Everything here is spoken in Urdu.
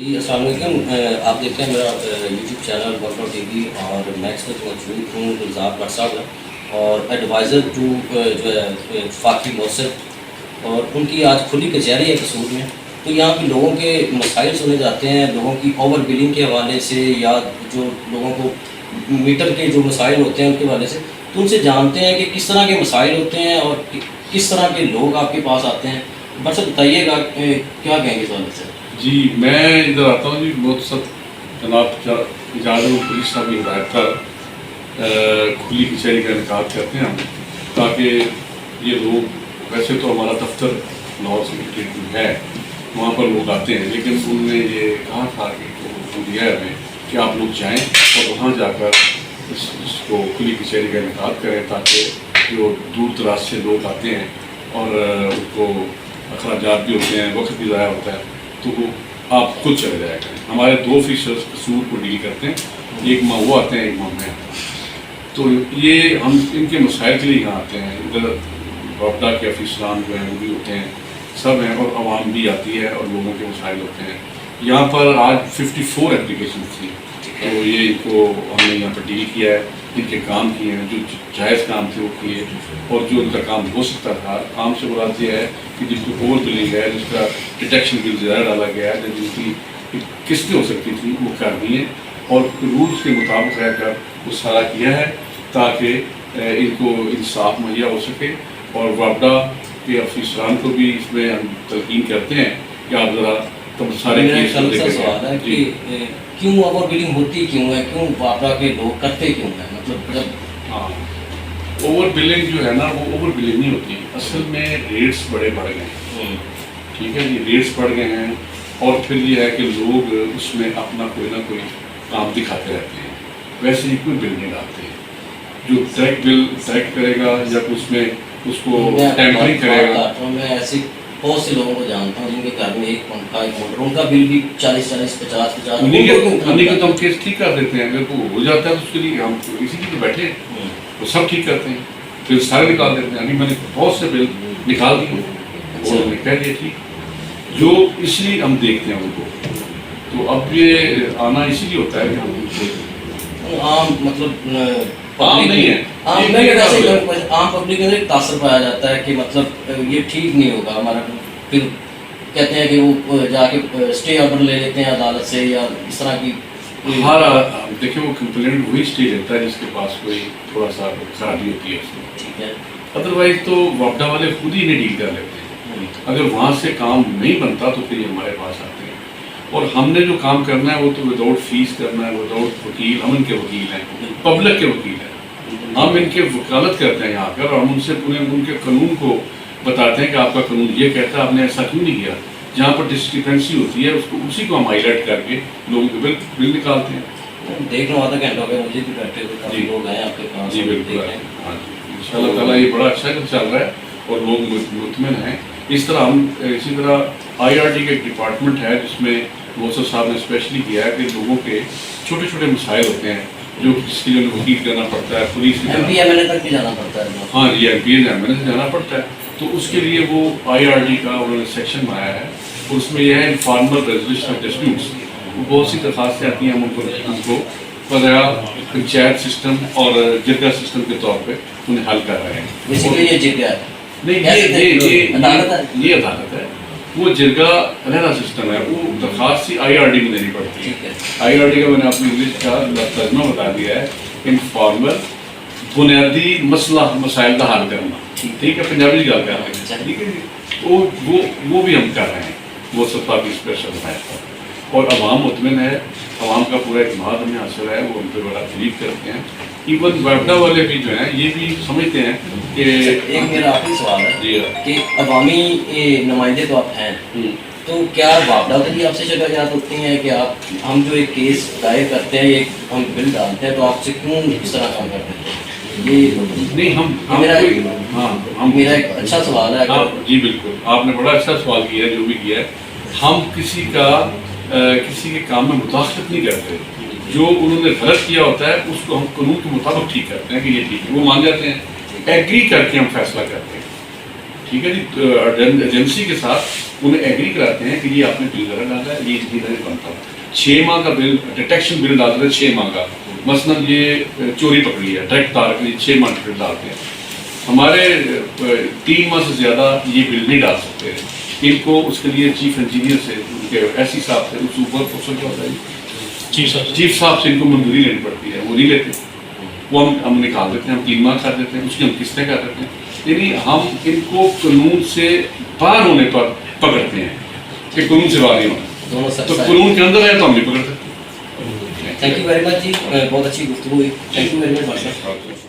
جی السلام علیکم، آپ دیکھتے ہیں میرا YouTube channel work out T V, اور میکس میں موجود ہوں الزام بٹ صاحب اور ایڈوائزر ٹو جو ہے فاقی مؤثر، اور ان کی آج کھلی کچہری ہے قصور میں. تو یہاں پہ لوگوں کے مسائل سنے جاتے ہیں، لوگوں کی اوور بلنگ کے حوالے سے، یا جو لوگوں کو میٹر کے جو مسائل ہوتے ہیں ان کے حوالے سے. تو ان سے جانتے ہیں کہ کس طرح کے مسائل ہوتے ہیں اور کس طرح کے لوگ آپ کے پاس آتے ہیں. بٹ سر بتائیے گا کیا کہیں گے اس حوالے سے. جی میں ادھر آتا ہوں جی، بہت سب جناب اجازت پولیس صاحب کی ہدایت پر کھلی کچہری کا انعقاد کرتے ہیں ہم، تاکہ یہ لوگ، ویسے تو ہمارا دفتر لاہور سیکرٹریٹ میں ہے، وہاں پر لوگ آتے ہیں، لیکن انہوں نے یہ کہا تھا کہ دیا ہے ہمیں کہ آپ لوگ جائیں اور وہاں جا کر اس کو کھلی کچہری کا انعقاد کریں، تاکہ جو دور دراز سے لوگ آتے ہیں اور ان کو اخراجات بھی ہوتے ہیں، وقت بھی ضائع ہوتا ہے، تو وہ آپ خود چلے جایا کریں. ہمارے 2 آفیسرز قصور کو ڈیل کرتے ہیں، ایک ماں وہ آتے ہیں، ایک ماں میں آتا ہوں. تو یہ ہم ان کے مسائل کے لیے یہاں آتے ہیں. ادھر وابڈا کے افیسران جو ہیں وہ بھی ہوتے ہیں، سب ہیں، اور عوام بھی آتی ہے اور لوگوں کے مسائل ہوتے ہیں. یہاں پر آج 54 اپلیکیشن تھی، تو یہ ان کو ہم نے یہاں پر ڈیل کیا ہے، ان کے کام کیے ہیں، جو جائز کام تھے وہ کیے، اور جو ان کا کام ہو سکتا تھا. کام سے مراد یہ ہے کہ جس کو اوور بلنگ ہے، جس کا ڈیٹیکشن بل زیادہ ڈالا گیا ہے، جن کی قسطیں ہو سکتی تھیں وہ کر دی ہیں، اور رولز کے مطابق رہ کر وہ سارا کیا ہے، تاکہ ان کو انصاف مہیا ہو سکے. اور وابڈا کے افیسران کو بھی اس میں ہم تلقین کرتے ہیں کہ آپ ذرا سارے کیس کو دیکھیں. سوال ہے کہ کیوں اوور بلنگ ہوتی کیوں ہے، کیوں وابڈا کے لوگ کرتے کیوں ہیں؟ مطلب جب ہاں، اوور بلنگ جو ہے نا، وہ اوور بلنگ نہیں ہوتی، اصل میں ریٹس بڑے بڑھ گئے ہیں. ٹھیک ہے، یہ ریٹس بڑھ گئے ہیں، اور پھر یہ ہے کہ لوگ اس میں اپنا کوئی نہ کوئی کام دکھاتے رہتے ہیں. ویسے ہی کوئی بل نہیں ڈالتے، جو ڈائریکٹ بل ڈائریکٹ کرے گا یا اس میں اس کو ٹیمپرنگ کرے گا. میں ایسے بہت سے لوگوں کو جانتا ہوں جن کے گھر میں ایک پنکھا، ایک موٹر، ان کا بل بھی 40-40، 50-50. انہیں کے تو ہم کیس ٹھیک کر دیتے ہیں. اگر وہ ہو جاتا ہے تو اس کے لیے ہم اسی لیے تو بیٹھے ہیں، وہ سب ٹھیک کرتے ہیں، پھر سارے نکال دیتے ہیں. ابھی میں نے بہت سے بل نکال دیے اور انہوں نے کہہ دیا ٹھیک، جو اس لیے ہم دیکھتے ہیں ان کو. تو اب یہ آنا اسی لیے ہوتا ہے کہ ہم عام مطلب عام نہیں ہے، عام پبلک میں ایک تاثر پایا جاتا ہے کہ مطلب یہ ٹھیک نہیں ہوگا ہمارا. پھر کہتے ہیں کہ وہ جا کے اسٹے آرڈر لے لیتے ہیں عدالت سے، یا اس طرح کی. ہمارا دیکھیں، وہ کمپلینٹ وہی اسٹے لیتا ہے جس کے پاس کوئی تھوڑا سا خرابی ہوتی ہے اس میں. ٹھیک ہے، ادروائز تو وابڈا والے خود ہی انہیں ڈیل کر لیتے ہیں. اگر وہاں سے کام نہیں بنتا تو پھر یہ ہمارے پاس آتے ہیں، اور ہم نے جو کام کرنا ہے وہ تو وداؤٹ فیس کرنا ہے، وداؤٹ وکیل. ہم ان کے وکیل ہیں، پبلک کے وکیل ہیں. ہم ان کے وکالت کرتے ہیں یہاں پر، اور ہم ان سے ان کے قانون کو بتاتے ہیں کہ آپ کا قانون یہ کہتا ہے، آپ نے ایسا کیوں نہیں کیا. جہاں پر ڈسکریپنسی ہوتی ہے اسی کو ہم ہائی لائٹ کر کے لوگوں کے بل نکالتے ہیں. دیکھ لو آدھا گھنٹہ ہو گیا مجھے بھی بیٹھے ہوئے، کافی لوگ ہیں آپ کے پاس. جی بالکل، ہاں جی، ان شاء اللہ تعالیٰ یہ بڑا اچھا چل رہا ہے اور لوگ مطمئن ہیں. اس طرح ہم اسی طرح آئی آر ٹی کا ایک ڈپارٹمنٹ ہے جس میں موسر صاحب نے اسپیشلی کیا ہے کہ لوگوں کے چھوٹے چھوٹے مسائل ہوتے ہیں جو جس کے لیے وکیل کرنا پڑتا ہے، police M P M L A تک بھی جانا پڑتا ہے. ہاں جی، M P M L A سے جانا پڑتا ہے. تو اس کے لیے وہ آئی آر ٹی کا انہوں نے سیکشن بنایا ہے، اور اس میں یہ ہے انفارمل ریزولوشن آف ڈسپیوٹس. بہت سی درخواستیں آتی ہیں، ہم ان کو بغیر پنچایت سسٹم اور جرگا سسٹم کے طور پہ انہیں حل کر رہے ہیں. بیسیکلی یہ جرگا ہے نہیں، یہ عدالت ہے. وہ جرگا رہنا سسٹم ہے، وہ درخواست ہی آئی آر ڈی میں دینی پڑتی ہے. آئی آر ڈی کا میں نے آپ کو انگلش کا ترجمہ بتا دیا ہے، انفارمل بنیادی مسائل کا حل کرنا. ٹھیک ہے، پنجابی گل کر رہے ہیں. ٹھیک ہے جی، وہ بھی ہم کر رہے ہیں، وہ سب کی اسپیشل ہدایت پر. اور عوام مطمئن ہے، عوام کا پورا اعتماد ہمیں حاصل ہے، وہ ہم پہ بڑا تعریف کرتے ہیں. ایون وابڈا والے بھی جو ہیں یہ بھی سمجھتے ہیں کہ ایک میرا آخری سوال ہے کہ عوامی نمائندے تو آپ ہیں، تو کیا وابڈا کے لیے آپ سے شکایات ہوتی ہیں کہ ہم جو ایک کیس دائر کرتے ہیں، ایک ہم بل ڈالتے ہیں، تو آپ سے کیوں اس طرح کام کرتے ہیں؟ یہ نہیں، میرا ایک اچھا سوال ہے. جی بالکل، آپ نے بڑا اچھا سوال کیا ہے. جو بھی کیا ہے، ہم کسی کے کام میں مداخلت نہیں کرتے. جو انہوں نے غلط کیا ہوتا ہے اس کو ہم قانون کے مطابق ٹھیک کرتے ہیں کہ یہ ٹھیک ہے، وہ مان جاتے ہیں، ایگری کر کے ہم فیصلہ کرتے ہیں. ٹھیک ہے جی، ایجنسی کے ساتھ انہیں ایگری کراتے ہیں کہ یہ آپ نے بل ذرا ڈالا ہے، یہ اتنی طرح بنتا ہے 6 ماہ کا بل، ڈیٹیکشن بل ڈالتے ہیں 6 ماہ کا، مثلاً یہ چوری پکڑی ہے ڈائریکٹ تار کے لیے 6 ماہ کا بل ڈالتے ہیں. ہمارے 3 ماہ سے زیادہ یہ بل نہیں ڈال سکتے. ان کو اس کے لیے چیف انجینئر سے، ان کے ایس سی صاحب سے، اس اوپر پوسٹ کیا ہوتا ہے چیف صاحب سے ان کو منظوری لینی پڑتی ہے، وہ نہیں لیتے. وہ ہم نکال دیتے ہیں، ہم 3 ماہ کر دیتے ہیں، اس کی ہم قسطیں کر دیتے ہیں. یعنی ہم ان کو قانون سے باہر ہونے پر پکڑتے ہیں کہ قانون سے باہر نہیں ہونا، تو قانون کے اندر ہے تو ہم نہیں پکڑتے. تھینک یو ویری مچ جی، بہت اچھی گفتگو ہوئی. Thank you very much.